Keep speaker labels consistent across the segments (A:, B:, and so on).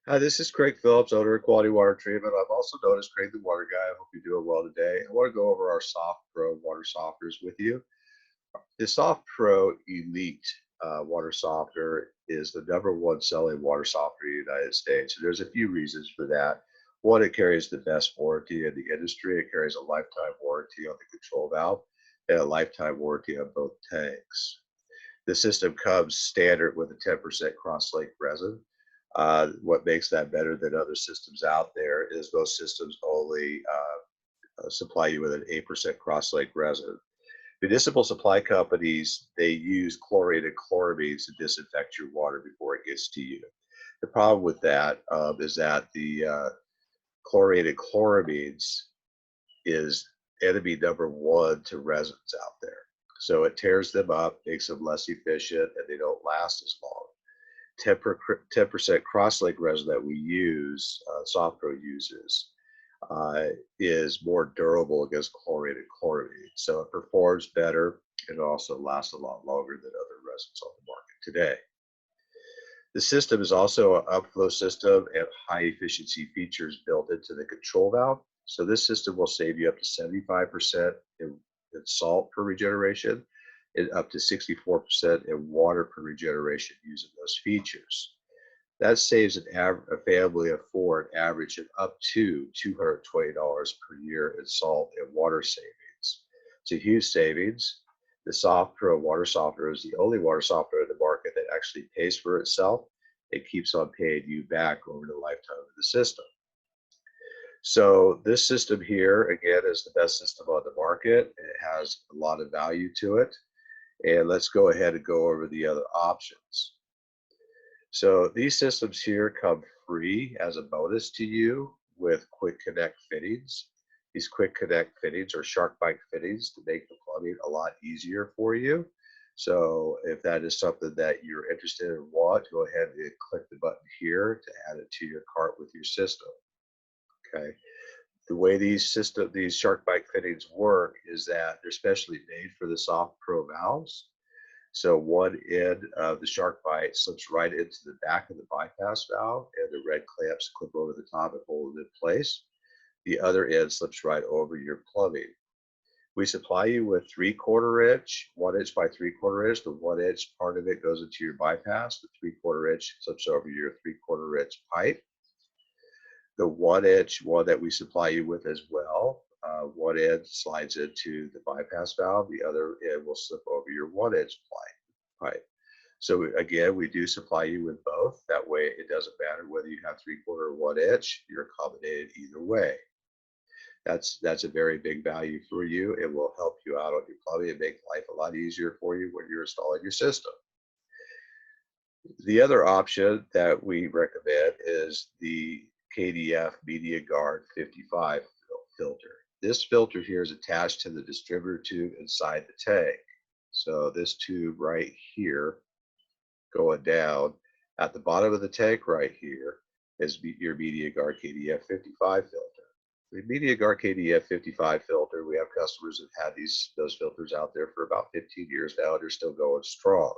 A: Hi, this is Craig Phillips, owner of Quality Water Treatment. I'm also known as Craig the Water Guy. I hope you're doing well today. I want to go over our SoftPro water softeners with you. The SoftPro Elite water softener is the #1 selling water softener in the United States. And there's a few reasons for that. One, it carries the best warranty in the industry. It carries a lifetime warranty on the control valve and a lifetime warranty on both tanks. The system comes standard with a 10% cross-link resin. What makes that better than other systems out there is most systems only supply you with an 8% cross-link resin. Municipal supply companies, they use chlorinated chloramines to disinfect your water before it gets to you. The problem with that is that the chlorinated chloramines is enemy #1 to resins out there. So it tears them up, makes them less efficient, and they don't last as long. 10% cross-link resin that we use, SoftPro uses, is more durable against chlorinated chloramine. So it performs better and also lasts a lot longer than other resins on the market today. The system is also an upflow system and high efficiency features built into the control valve. So this system will save you up to 75% in salt per regeneration and up to 64% in water per regeneration using those features. That saves a family of four an average of up to $220 per year in salt and water savings. It's a huge savings. The SoftPro water softener is the only water softener in the market that actually pays for itself. It keeps on paying you back over the lifetime of the system. So this system here, again, is the best system on the market. It has a lot of value to it. And let's go ahead and go over the other options. So these systems here come free as a bonus to you with quick connect fittings. These quick connect fittings are shark bite fittings to make the plumbing a lot easier for you. So if that is something that you're interested in and want, go ahead and click the button here to add it to your cart with your system. Okay. The way these shark bite fittings work is that they're specially made for the SoftPro valves. So one end of the shark bite slips right into the back of the bypass valve, and the red clamps clip over the top and hold it in place. The other end slips right over your plumbing. We supply you with 3/4 inch, 1 inch by 3/4 inch. The 1 inch part of it goes into your bypass. The 3/4 inch slips over your 3/4 inch pipe. The 1 inch one that we supply you with as well. One end slides into the bypass valve. The other end will slip over your 1 inch pipe. So again, we do supply you with both. That way it doesn't matter whether you have 3/4 or 1 inch, you're accommodated either way. That's a very big value for you. It will help you out on your plumbing and make life a lot easier for you when you're installing your system. The other option that we recommend is the KDF Media Guard 55 filter. This filter here is attached to the distributor tube inside the tank. So this tube right here going down at the bottom of the tank right here is your Media Guard KDF 55 filter. The Media Guard KDF 55 filter, we have customers that have those filters out there for about 15 years now, and they're still going strong.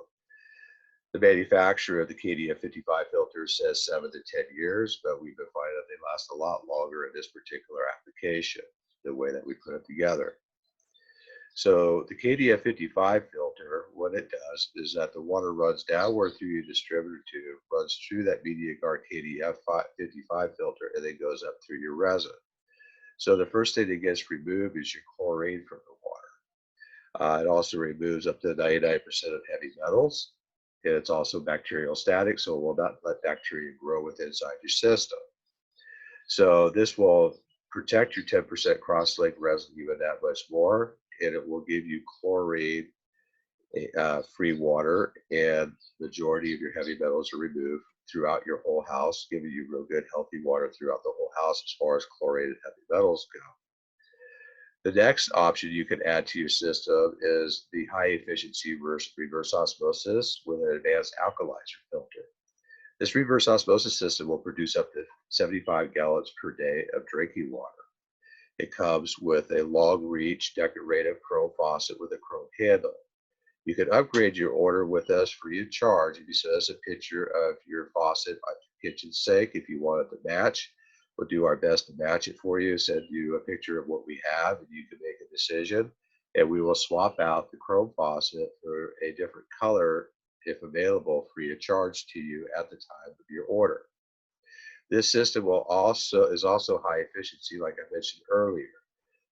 A: The manufacturer of the KDF 55 filter says 7 to 10 years, but we've been finding that they last a lot longer in this particular application, the way that we put it together. So the KDF 55 filter, what it does is that the water runs downward through your distributor tube, runs through that Media Guard KDF 55 filter, and then goes up through your resin. So the first thing that gets removed is your chlorine from the water. It also removes up to 99% of heavy metals. And it's also bacterial static, so it will not let bacteria grow within inside your system. So this will protect your 10% cross-link resin even that much more, and it will give you chlorine free water, and majority of your heavy metals are removed throughout your whole house, giving you real good healthy water throughout the whole house as far as chlorinated heavy metals go. The next option you can add to your system is the high efficiency reverse osmosis with an advanced alkalizer filter. This reverse osmosis system will produce up to 75 gallons per day of drinking water. It comes with a long reach decorative chrome faucet with a chrome handle. You can upgrade your order with us free of charge if you send us a picture of your faucet kitchen sink if you want it to match. We'll do our best to match it for you, send you a picture of what we have, and you can make a decision. And we will swap out the chrome faucet for a different color, if available, free of charge to you at the time of your order. This system is also high efficiency, like I mentioned earlier.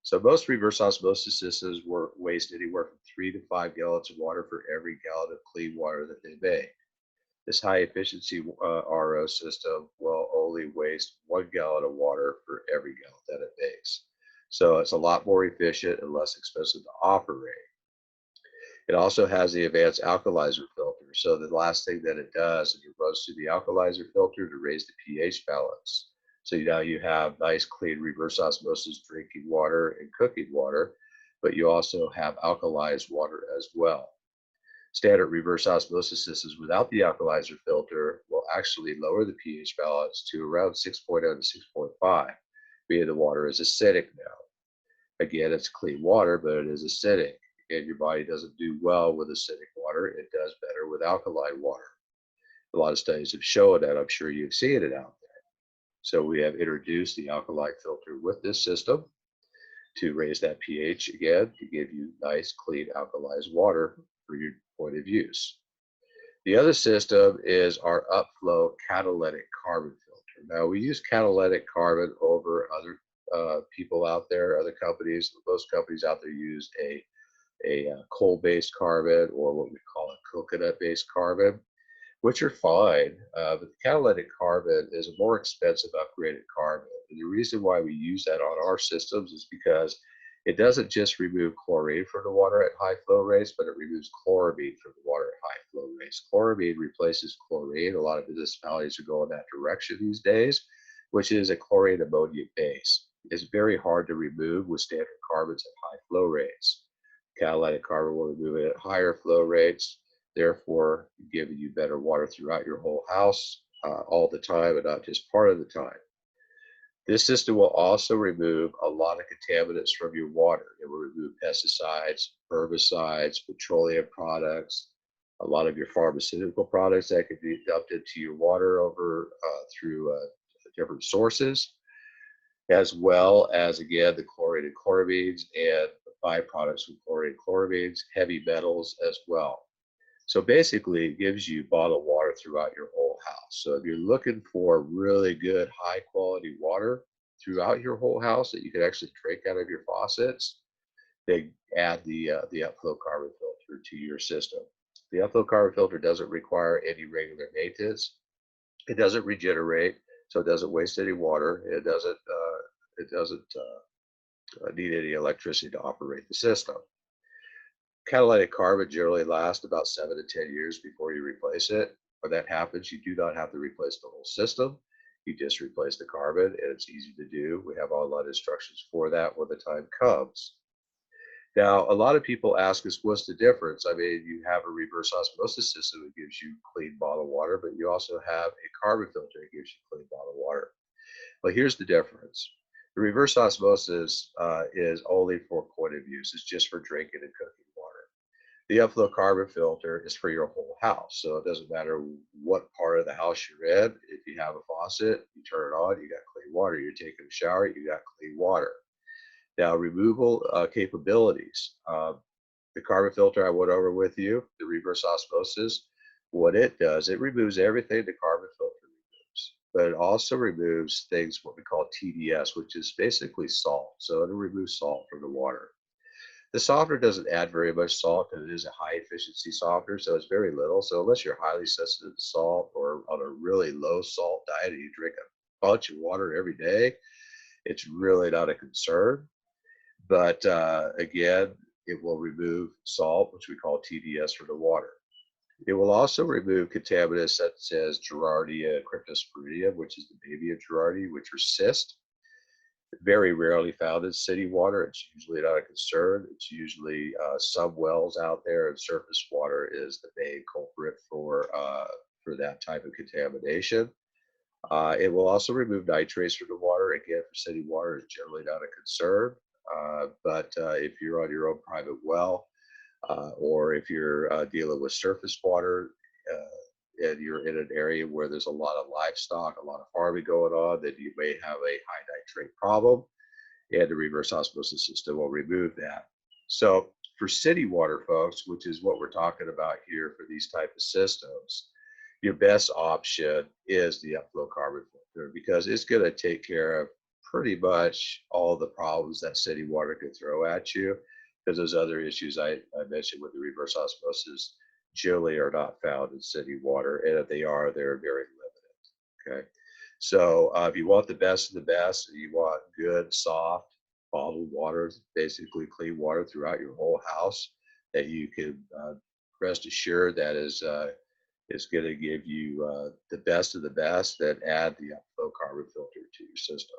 A: So most reverse osmosis systems waste anywhere from 3 to 5 gallons of water for every gallon of clean water that they make. This high efficiency RO system will only waste 1 gallon of water for every gallon that it makes. So it's a lot more efficient and less expensive to operate. It also has the advanced alkalizer filter. So the last thing that it does is it runs through the alkalizer filter to raise the pH balance. So now you have nice, clean reverse osmosis drinking water and cooking water, but you also have alkalized water as well. Standard reverse osmosis systems without the alkalizer filter will actually lower the pH balance to around 6.0 to 6.5, meaning the water is acidic now. Again, it's clean water, but it is acidic, and your body doesn't do well with acidic water. It does better with alkaline water. A lot of studies have shown that. I'm sure you've seen it out there. So we have introduced the alkaline filter with this system to raise that pH again, to give you nice, clean, alkalized water for your point of use. The other system is our upflow catalytic carbon filter. Now, we use catalytic carbon over other people out there, other companies. Most companies out there use a coal-based carbon, or what we call a coconut-based carbon, which are fine. But the catalytic carbon is a more expensive upgraded carbon. And the reason why we use that on our systems is because it doesn't just remove chlorine from the water at high flow rates, but it removes chloramine from the water at high flow rates. Chloramine replaces chlorine. A lot of municipalities are going that direction these days, which is a chlorine ammonia base. It's very hard to remove with standard carbons at high flow rates. Catalytic carbon will remove it at higher flow rates, therefore giving you better water throughout your whole house all the time and not just part of the time. This system will also remove a lot of contaminants from your water. It will remove pesticides, herbicides, petroleum products, a lot of your pharmaceutical products that could be dumped into your water over through different sources, as well as, again, the chlorine and chloramines and the byproducts from chlorine and chloramines, heavy metals as well. So basically, it gives you bottled water throughout your whole house. So if you're looking for really good, high quality water throughout your whole house that you can actually drink out of your faucets, they add the upflow carbon filter to your system. The upflow carbon filter doesn't require any regular maintenance. It doesn't regenerate, so it doesn't waste any water. It doesn't need any electricity to operate the system. Catalytic carbon generally lasts about 7 to 10 years before you replace it. When that happens, you do not have to replace the whole system. You just replace the carbon, and it's easy to do. We have online instructions for that when the time comes. Now, a lot of people ask us, what's the difference? I mean, you have a reverse osmosis system that gives you clean bottled water, but you also have a carbon filter that gives you clean bottled water. Well, here's the difference. The reverse osmosis is only for point of use. It's just for drinking and cooking water. The upflow carbon filter is for your whole house. So it doesn't matter what part of the house you're in. If you have a faucet, you turn it on, you got clean water. You're taking a shower, you got clean water. Now, removal capabilities. The carbon filter I went over with you, the reverse osmosis, what it does, it removes everything the carbon filter removes, but it also removes things what we call TDS, which is basically salt. So it'll remove salt from the water. The softener doesn't add very much salt because it is a high efficiency softener, so it's very little. So unless you're highly sensitive to salt or on a really low salt diet and you drink a bunch of water every day, it's really not a concern. But again, it will remove salt, which we call TDS, from the water. It will also remove contaminants such as Giardia and Cryptosporidium, which is the baby of Giardia, which are cyst. Very rarely found in city water. It's usually not a concern. It's usually some wells out there, and surface water is the main culprit for that type of contamination. It will also remove nitrates from the water. Again, for city water, it's generally not a concern. But if you're on your own private well, or if you're dealing with surface water, and you're in an area where there's a lot of livestock, a lot of farming going on, then you may have a high nitrate problem, and the reverse osmosis system will remove that. So for city water, folks, which is what we're talking about here for these type of systems, your best option is the upflow carbon filter because it's going to take care of pretty much all the problems that city water could throw at you, because those other issues I mentioned with the reverse osmosis generally are not found in city water, and if they are, they're very limited. Okay, so if you want the best of the best, you want good, soft, bottled water, basically clean water throughout your whole house that you can rest assured that is going to give you the best of the best, then add the upflow carbon filter to your system.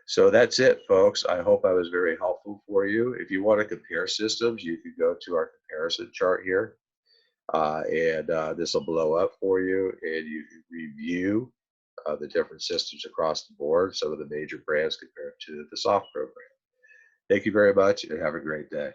A: So that's it, folks. I hope I was very helpful for you. If you want to compare systems, you can go to our comparison chart here, and this will blow up for you, and you can review the different systems across the board, some of the major brands compared to the SoftPro brand. Thank you very much, and have a great day.